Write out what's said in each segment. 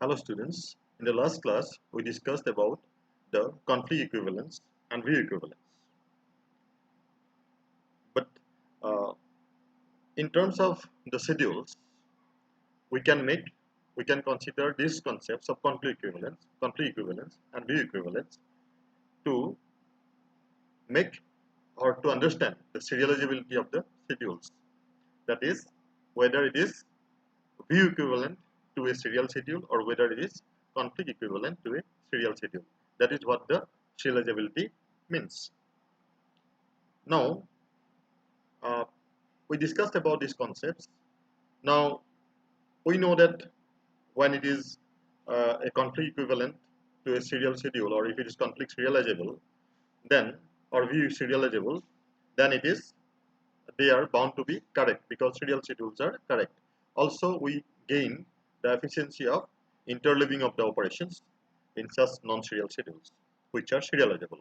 Hello students, in the last class we discussed about the conflict equivalence and view equivalence. But uh, in terms of the schedules, we can make we can consider these concepts of conflict equivalence and view equivalence to make or to understand the serializability of the schedules. That is, whether it is view equivalent to a serial schedule or whether it is conflict equivalent to a serial schedule. That is what the serializability means. Now, uh, we discussed about these concepts. Now, we know that when it is a conflict equivalent to a serial schedule, or if it is conflict serializable, then or view serializable, then it is they are bound to be correct because serial schedules are correct. Also, we gain the efficiency of interleaving of the operations in such non-serial schedules, which are serializable.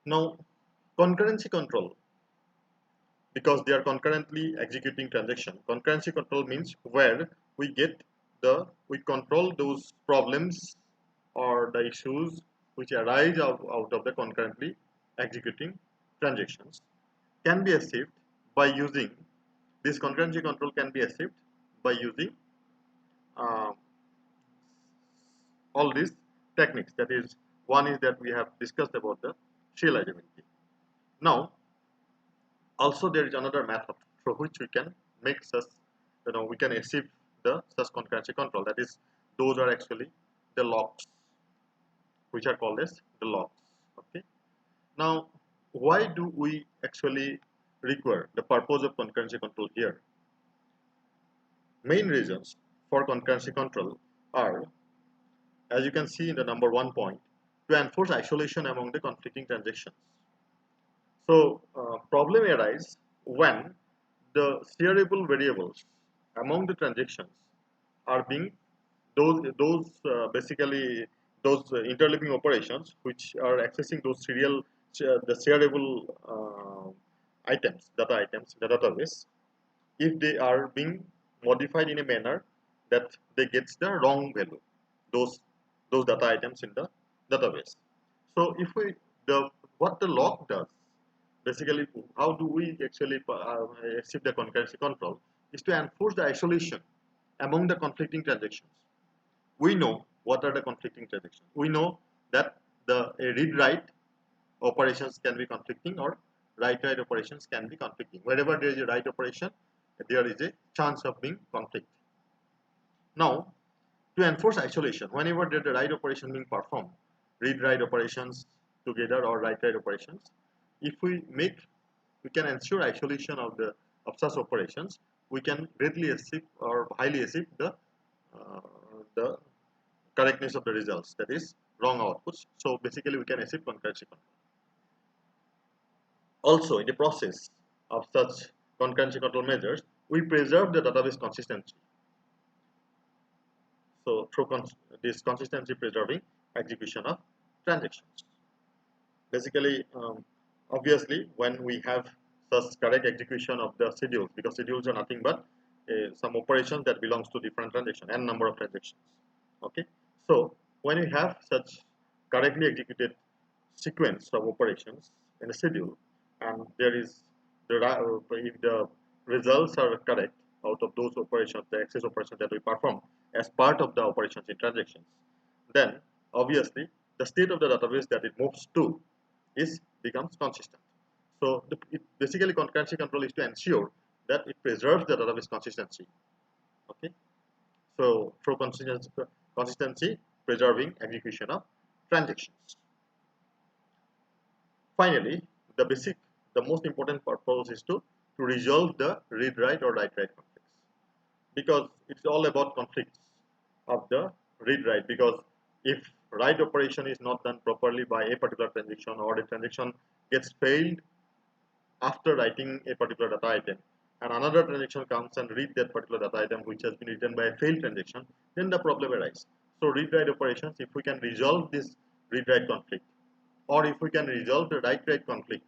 Now, concurrency control, because they are concurrently executing transaction. Concurrency control means where we control those problems or the issues which arise out of the concurrently executing transactions can be achieved by using this concurrency control can be achieved by using uh, all these techniques. That is, one is that we have discussed about the serializability. Now, also there is another method through which we can make such, we can achieve the such concurrency control. That is, those are actually the locks, which are called as the locks. Okay. Now, why do we actually require the purpose of concurrency control here? Main reasons for concurrency control are, as you can see in the number 1 point, to enforce isolation among the conflicting transactions. So, problem arise when the shareable variables among the transactions are being basically those interleaving operations which are accessing those the shareable data items in the database. If they are being modified in a manner that they gets the wrong value, those data items in the database. So if we the what the lock does, basically how do we actually achieve the concurrency control, is to enforce the isolation among the conflicting transactions. We know what are the conflicting transactions. We know that the read-write operations can be conflicting or write-write operations can be conflicting. Wherever there is a write operation, there is a chance of being conflict. Now, to enforce isolation, whenever there is a write operation being performed, read-write operations together or write-write operations, if we can ensure isolation of such operations, we can greatly achieve or highly achieve the correctness of the results, that is wrong outputs. So basically we can achieve concurrency control. Also, in the process of such concurrency control measures, we preserve the database consistency. So through this consistency preserving execution of transactions. Basically, obviously, when we have such correct execution of the schedules, because schedules are nothing but some operations that belongs to different transactions, n number of transactions. Okay, so when you have such correctly executed sequence of operations in a schedule, and there is if the results are correct out of those operations, the access operations that we perform as part of the operations in transactions, then obviously the state of the database that it moves to becomes consistent. So basically concurrency control is to ensure that it preserves the database consistency. Okay, so through consistency preserving execution of transactions. Finally, the most important purpose is to resolve the read-write or write-write conflicts, because it's all about conflicts of the read-write. Because if write operation is not done properly by a particular transaction, or the transaction gets failed after writing a particular data item, and another transaction comes and read that particular data item which has been written by a failed transaction, then the problem arises. So read-write operations, if we can resolve this read-write conflict, or if we can resolve the write-write conflict,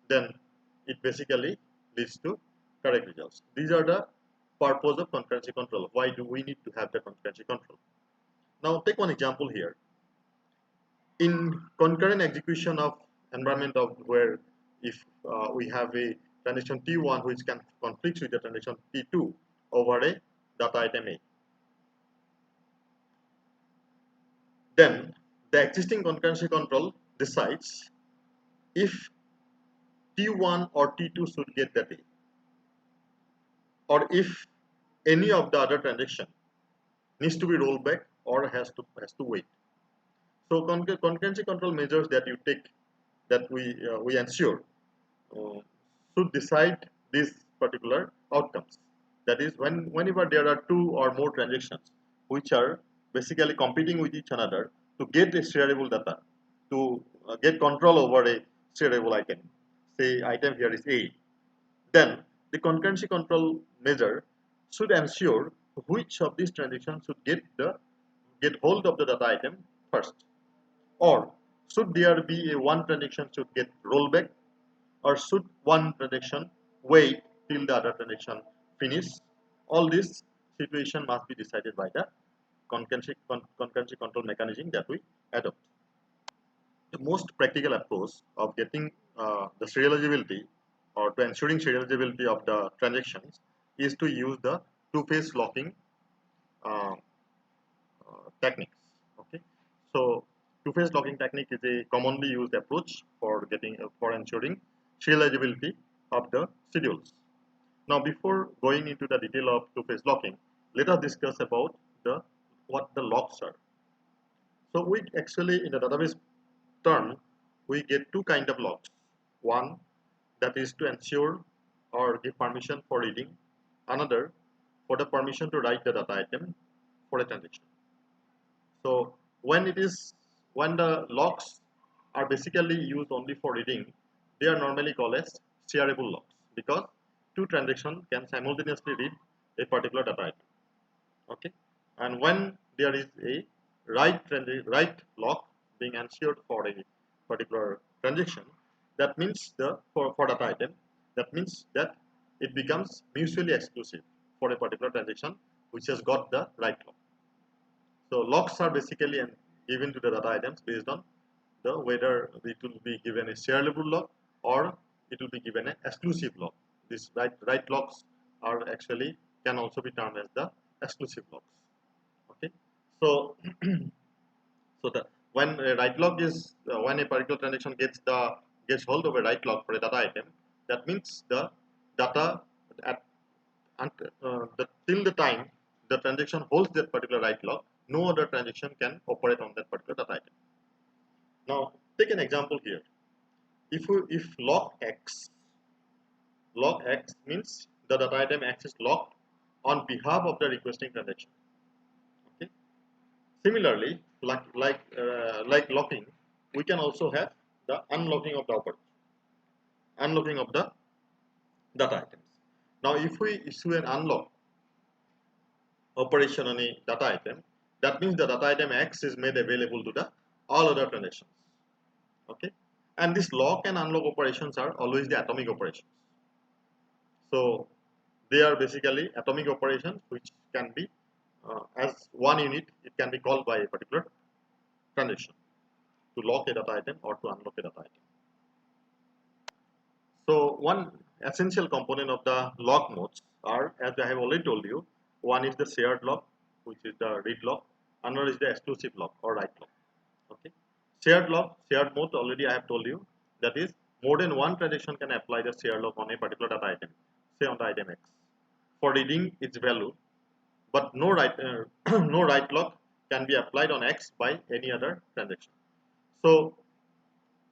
then it basically leads to correct results. These are the purpose of concurrency control. Why do we need to have the concurrency control? Now take one example here. In concurrent execution of environment of where if we have a transaction T1 which can conflict with the transaction T2 over a data item A, then the existing concurrency control decides if T1 or T2 should get that A, or if any of the other transaction needs to be rolled back or has to wait. So concurrency control measures that you take, that we ensure uh, should decide these particular outcomes. That is, whenever there are two or more transactions which are basically competing with each other to get a shareable data, to get control over a shareable item. Say item here is A. Then the concurrency control measure should ensure which of these transactions should get hold of the data item first, or should there be a one transaction should get rollback, or should one transaction wait till the other transaction finish. All this situation must be decided by the concurrency control mechanism that we adopt. The most practical approach of getting the serializability or to ensuring serializability of the transactions is to use the two-phase locking uh, techniques. Okay, so two-phase locking technique is a commonly used approach for ensuring serializability of the schedules. Now, before going into the detail of two-phase locking, let us discuss about what the locks are. So, we actually in the database term we get two kind of locks. One that is to ensure or give permission for reading. Another for the permission to write the data item for a transaction. So when the locks are basically used only for reading, they are normally called as shareable locks because two transactions can simultaneously read a particular data item. Okay, and when there is a write lock being ensured for a particular transaction, that means for data item, that means that it becomes mutually exclusive for a particular transaction which has got the write lock. So locks are basically given to the data items based on the whether it will be given a shareable lock or it will be given an exclusive lock. These write locks are actually can also be termed as the exclusive locks. Okay, so so the when a write lock is when a particular transaction gets hold of a write lock for a data item, that means the data at till the time the transaction holds that particular write lock, no other transaction can operate on that particular data item. Now, take an example here. If lock X means the data item X is locked on behalf of the requesting transaction. Okay. Similarly, like locking, we can also have the unlocking of the unlocking of the data items. Now, if we issue an unlock operation on a data item, that means the data item X is made available to the all other transactions. Okay, and this lock and unlock operations are always the atomic operations. So they are basically atomic operations which can be as one unit. It can be called by a particular transaction to lock a data item or to unlock a data item. So one essential component of the lock modes are, as I have already told you, one is the shared lock, which is the read lock. Another is the exclusive lock or write lock. Okay. Shared lock, shared mode, already I have told you, that is more than one transaction can apply the shared lock on a particular data item, say on the item X, for reading its value, but no no write lock can be applied on X by any other transaction. So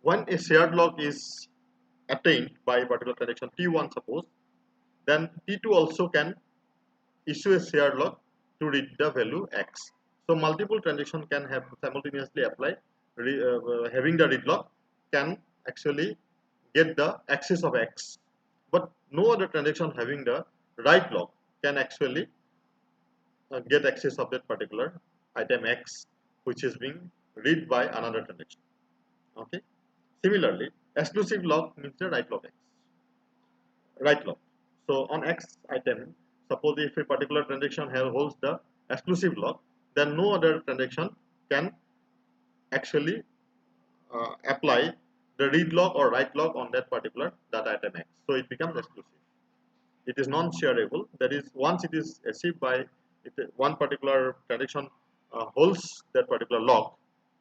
when a shared lock is attained by a particular transaction T1 suppose, then T2 also can issue a shared lock to read the value X. So multiple transactions can have simultaneously apply. Having the read lock can actually get the access of X, but no other transaction having the write lock can actually get access of that particular item X, which is being read by another transaction. Okay. Similarly, exclusive lock means the write lock X. Write lock. So on X item, Suppose if a particular transaction holds the exclusive lock, then no other transaction can actually apply the read lock or write lock on that particular data item X. So it becomes exclusive. It is non-shareable. That is, once it is achieved by one particular transaction holds that particular lock,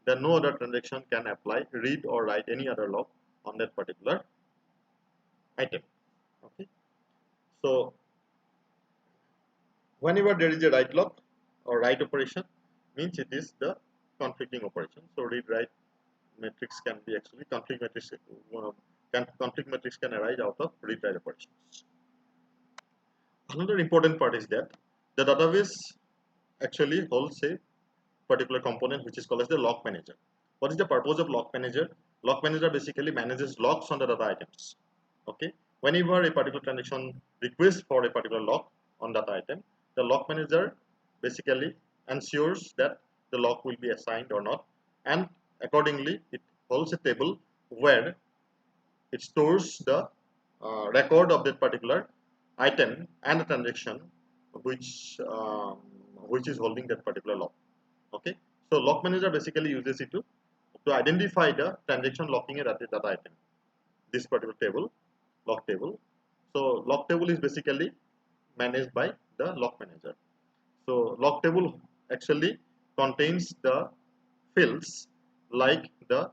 then no other transaction can apply read or write any other lock on that particular item. Okay. So whenever there is a write lock or write operation, means it is the conflicting operation. So read write matrix can be actually conflict matrix can arise out of read write operations. Another important part is that the database actually holds a particular component which is called as the lock manager. What is the purpose of lock manager? Lock manager basically manages locks on the data items. Okay, whenever a particular transaction requests for a particular lock on data item, the lock manager basically ensures that the lock will be assigned or not, and accordingly it holds a table where it stores the record of that particular item and the transaction which is holding that particular lock. Okay, so lock manager basically uses it to identify the transaction locking a data item. This particular table, lock table. So lock table is basically managed by the lock manager. So lock table actually contains the fields like the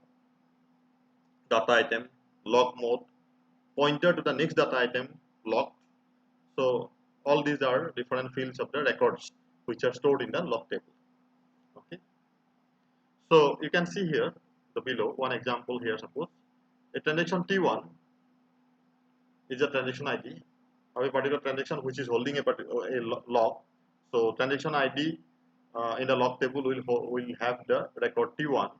data item, lock mode, pointer to the next data item, locked. So all these are different fields of the records which are stored in the lock table. Okay. So you can see here the below one example here. Suppose a transaction T1 is a transaction ID of a particular transaction which is holding a lock. So transaction ID in the lock table will have the record T1,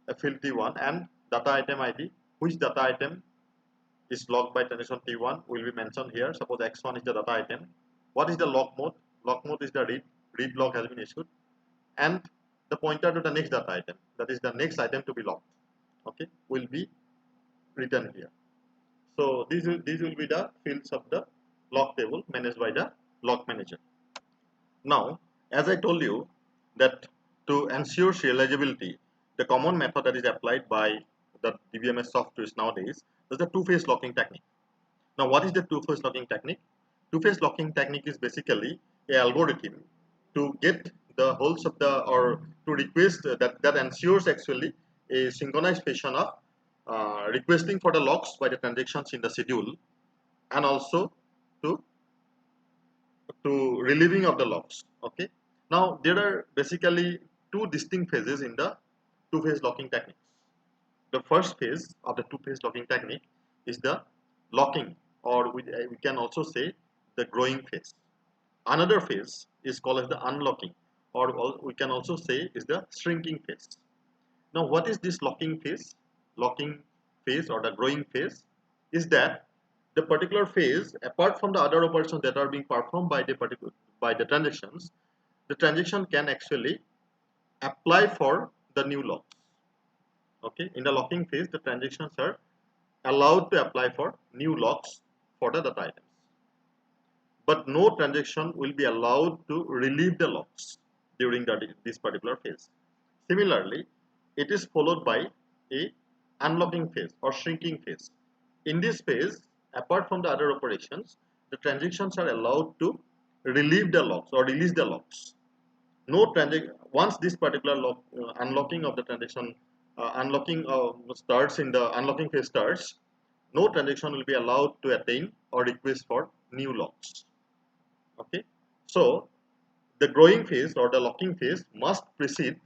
a field T1, and data item ID, which data item is locked by transaction T1 will be mentioned here. Suppose X1 is the data item. What is the lock mode? Lock mode is the read lock has been issued, and the pointer to the next data item, that is the next item to be locked, okay, will be written here. So these will be the fields of the lock table managed by the lock manager. Now, as I told you that to ensure serializability, the common method that is applied by the DBMS softwares nowadays is the two-phase locking technique. Now, what is the two-phase locking technique? Two-phase locking technique is basically an algorithm to get the holes of the or to request that ensures actually a synchronized fashion of requesting for the locks by the transactions in the schedule, and also to relieving of the locks. Okay. Now there are basically two distinct phases in the two-phase locking techniques. The first phase of the two-phase locking technique is the locking, or we can also say the growing phase. Another phase is called as the unlocking, or we can also say is the shrinking phase. Now what is this locking phase? Locking phase or the growing phase is that the particular phase, apart from the other operations that are being performed by the transactions, the transaction can actually apply for the new locks. Okay, in the locking phase, the transactions are allowed to apply for new locks for the data items, but no transaction will be allowed to relieve the locks during this particular phase. Similarly, it is followed by a unlocking phase or shrinking phase. In this phase, apart from the other operations, the transactions are allowed to relieve the locks or release the locks. No transaction, once this particular unlocking of the transaction starts in the unlocking phase starts, no transaction will be allowed to attain or request for new locks. Okay, so the growing phase or the locking phase must precede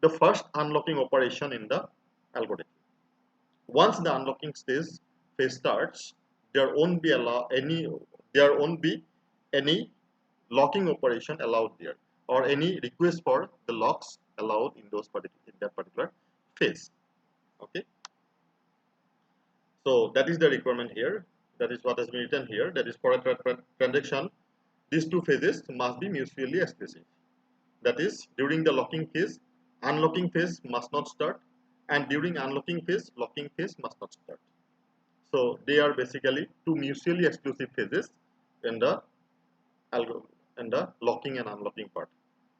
the first unlocking operation in the algorithm. Once the unlocking phase starts, there won't be any locking operation allowed there, or any request for the locks allowed in that particular phase. Okay, so that is the requirement here. That is what has been written here. That is, for a transaction, these two phases must be mutually exclusive. That is, during the locking phase, unlocking phase must not start, and during unlocking phase, locking phase must not start. So they are basically two mutually exclusive phases in the and the locking and unlocking part.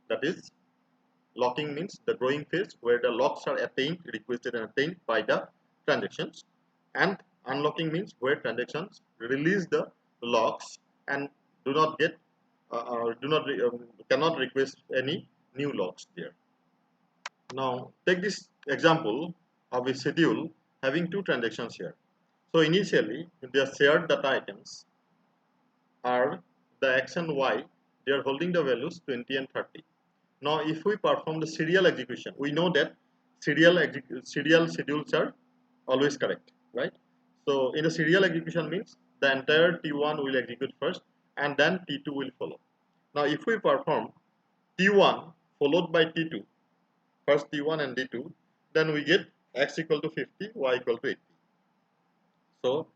That is, locking means the growing phase where the locks are attained, requested and attained by the transactions, and unlocking means where transactions release the locks and do not get do not cannot request any new locks there. Now take this example of a schedule having two transactions here. So initially the shared data items are the x and y. They are holding the values 20 and 30. Now if we perform the serial execution, we know that serial schedules are always correct, right? So in the serial execution means the entire T1 will execute first and then T2 will follow. Now if we perform T1 followed by T2, first T1 and D2, then we get x equal to 50, y equal to 80. So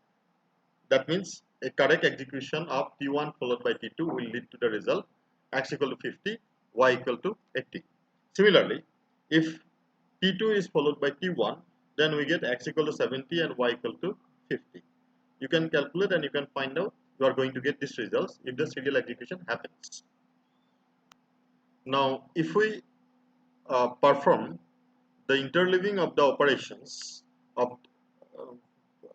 that means a correct execution of T1 followed by T2 will lead to the result x equal to 50, y equal to 80. Similarly, if T2 is followed by T1, then we get x equal to 70 and y equal to 50. You can calculate and you can find out you are going to get these results if the serial execution happens. Now, if we perform the interleaving of the operations of uh,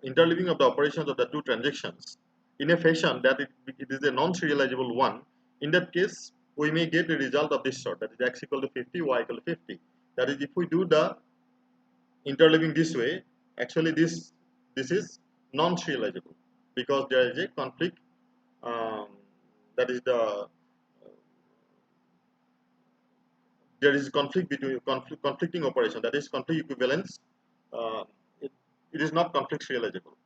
of the two transactions in a fashion that it is a non-serializable one, in that case we may get a result of this sort, that is x equal to 50, y equal to 50. That is, if we do the interleaving this way, actually this is non-serializable because there is a conflict. That is the there is conflict between conflicting operation, that is conflict equivalence. uh, it, it is not conflict serializable.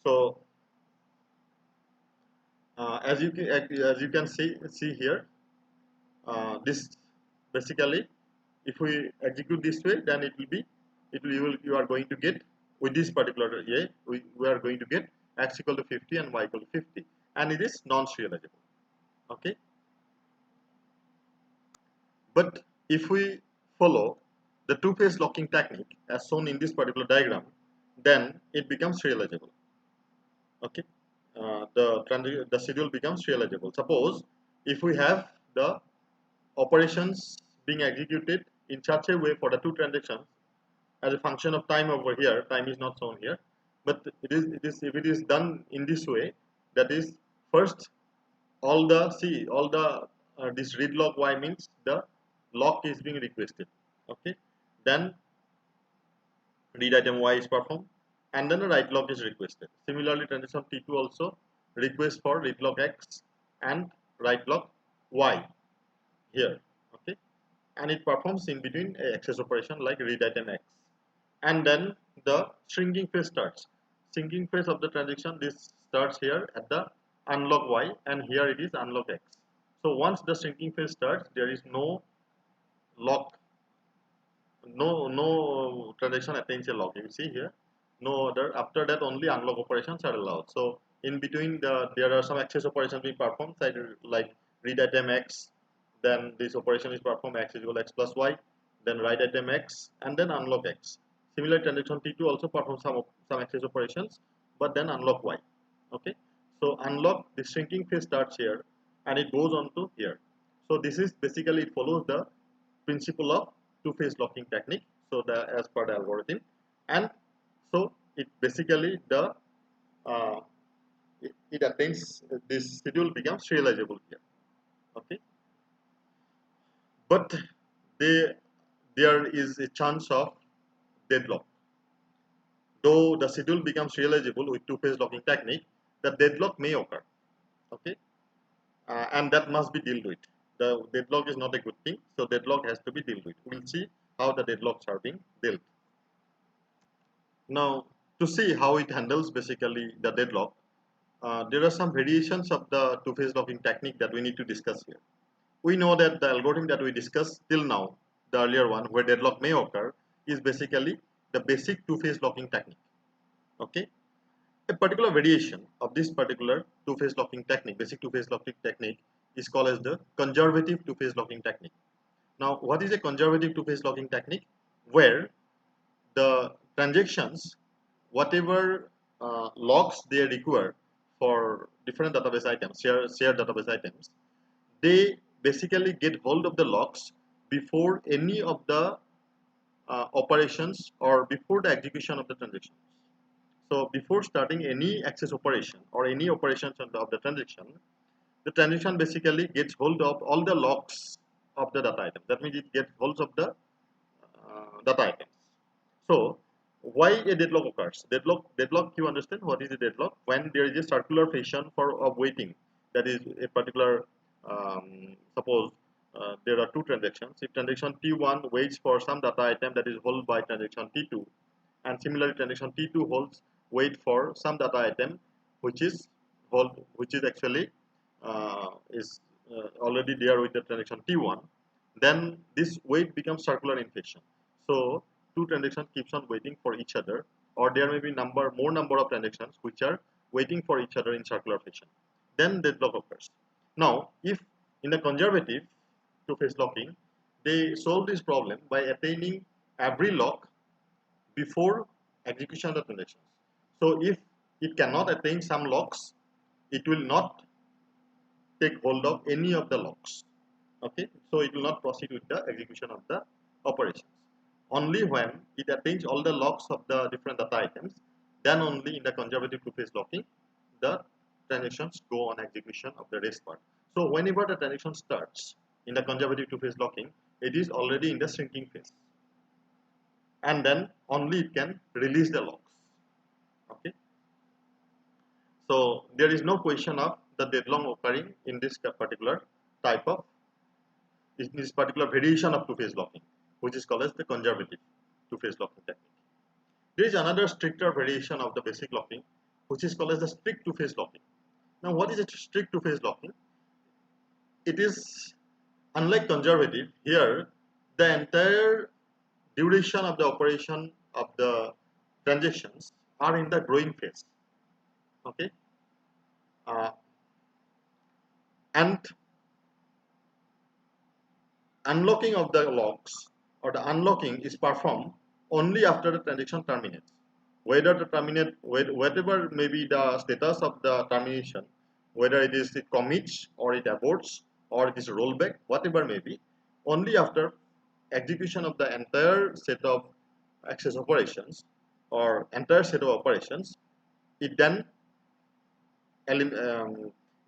So as you can see here, this basically, if we execute this way, then you are going to get with this particular a we are going to get x equal to 50 and y equal to 50, and it is non-serializable. Okay, but if we follow the two-phase locking technique as shown in this particular diagram, then it becomes serializable. Okay, the schedule becomes serializable. Suppose if we have the operations being executed in such a way for the two transactions as a function of time over here, time is not shown here, but it is if it is done in this way, that is, first all the this read lock y means the lock is being requested. Okay, then read item y is performed and then a write lock is requested. Similarly, transaction T2 also request for read lock x and write lock y here. Okay, and it performs in between a access operation like read item x, and then the shrinking phase starts. Shrinking phase of the transaction, this starts here at the unlock y, and here it is unlock x. So once the shrinking phase starts, there is no lock, no transaction attains a lock. You see here, no other. After that, only unlock operations are allowed. So in between, there are some access operations being performed, like read item x. Then this operation is performed, x is equal to x plus y. Then write item x and then unlock x. Similar, transaction T2 also performs some access operations, but then unlock y. Okay. So unlock, the shrinking phase starts here and it goes on to here. So this is basically, it follows the principle of two-phase locking technique. So as per the algorithm, and so it basically uh, it attains, this schedule becomes serializable here. Okay, but there is a chance of deadlock. Though the schedule becomes realizable with two-phase locking technique, the deadlock may occur. Okay, and that must be dealt with. The deadlock is not a good thing, so deadlock has to be dealt with. We'll see how the deadlocks are being dealt. Now, to see how it handles basically the deadlock, there are some variations of the two-phase locking technique that we need to discuss here. We know that the algorithm that we discussed till now, the earlier one, where deadlock may occur, is basically the basic two-phase locking technique. Okay, a particular variation of this particular two-phase locking technique, basic two-phase locking technique, is called as the conservative two-phase locking technique. Now, what is a conservative two-phase locking technique? Where the transactions, whatever locks they require for different database items, shared database items, they basically get hold of the locks before any of the operations or before the execution of the transaction. So before starting any access operation or any operations of the transaction basically gets hold of all the locks of the data item. That means it gets hold of the data items. So why a deadlock occurs? Deadlock. You understand what is a deadlock? When there is a circular fashion of waiting. That is a particular. Suppose there are two transactions. If transaction T1 waits for some data item that is held by transaction T2, and similarly transaction T2 holds wait for some data item which is actually already there with the transaction T1, then this wait becomes circular in fashion. So two transactions keeps on waiting for each other, or there may be more number of transactions which are waiting for each other in circular fashion. Then deadlock occurs. Now, if in the conservative two-phase locking, they solve this problem by attaining every lock before execution of the transactions. So if it cannot attain some locks, it will not take hold of any of the locks. Okay, so it will not proceed with the execution of the operations. Only when it attains all the locks of the different data items, then only in the conservative two-phase locking, the transactions go on execution of the rest part. So whenever the transaction starts in the conservative two-phase locking, it is already in the shrinking phase, and then only it can release the locks. Okay, so there is no question of the deadlock occurring in this particular type of this particular variation of two-phase locking, which is called as the conservative two-phase locking technique. There is another stricter variation of the basic locking, which is called as the strict two-phase locking. Now, what is a strict two-phase locking? It is unlike conservative. Here, the entire duration of the operation of the transactions are in the growing phase. Okay, uh, and unlocking of the locks or the unlocking is performed only after the transaction terminates. Whatever may be the status of the termination, whether it commits or it aborts or it is rollback, whatever may be, only after execution of the entire set of access operations or entire set of operations, it then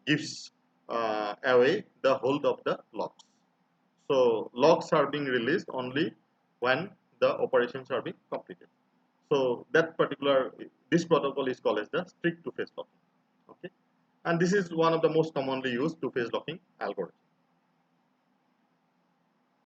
gives away the hold of the locks. So locks are being released only when the operations are being completed. So this protocol is called as the strict two-phase locking. Okay, and this is one of the most commonly used two-phase locking algorithms.